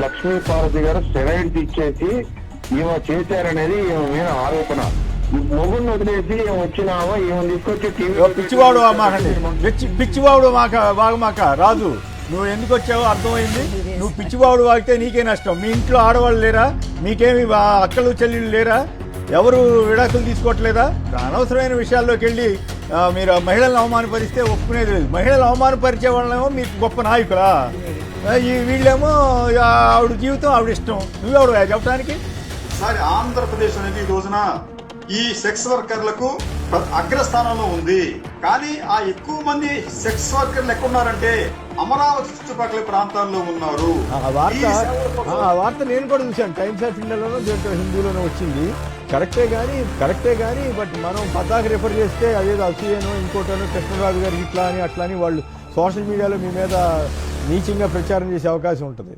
లక్ష్మీ పార్వతి గారు స్టెరాయిడ్స్ ఇచ్చేసి ఈమె చేశారనేది ఈమె మీద ఆరోపణ. మొగుడిని వదిలేసి వచ్చినావా ఈమె తీసుకొచ్చి పిచ్చివాడు మాకండి, పిచ్చివాడు మాక రాజు. నువ్వు ఎందుకు వచ్చావో అర్థమైంది. నువ్వు పిచ్చివాడు వాగితే నీకే నష్టం. మీ ఇంట్లో ఆడవాళ్ళు లేరా? మీకేమి అక్కలు చెల్లెళ్ళు లేరా? ఎవరు విడాకులు తీసుకోవట్లేదా? అనవసరమైన విషయాల్లోకి వెళ్ళి మీరు మహిళలను అవమానపరిస్తే ఒప్పుకునేది లేదు. మహిళలు అవమానపరిచే వాళ్ళేమో మీకు గొప్ప నాయకులా, వీళ్ళేమో ఆవిడ జీవితం ఆవిడ ఇష్టం. నువ్వెవడు చెప్పడానికి? సార్, ఆంధ్రప్రదేశ్ అనేది ఈ రోజున ఈ సెక్స్ వర్కర్లకు అగ్రస్థానంలో ఉంది. కానీ ఆ ఎక్కువ మంది సెక్స్ వర్కర్లు ఎక్కడున్నారంటే అమరావతి చుట్టుపక్కల ప్రాంతాల్లో ఉన్నారు. ఆ వార్త నేను కూడా చూశాను. టైమ్స్ ఆఫ్ ఇండియాలోనో దీంట్లో హిందూలోనో వచ్చింది. కరెక్టే కానీ బట్ మనం పతాక రిఫర్ చేస్తే అదేదో అసూయనో ఇంకోటనో కృష్ణరాజు గారు ఇట్లా అని అట్లా అని వాళ్ళు సోషల్ మీడియాలో మీ మీద నీచంగా ప్రచారం చేసే అవకాశం ఉంటుంది.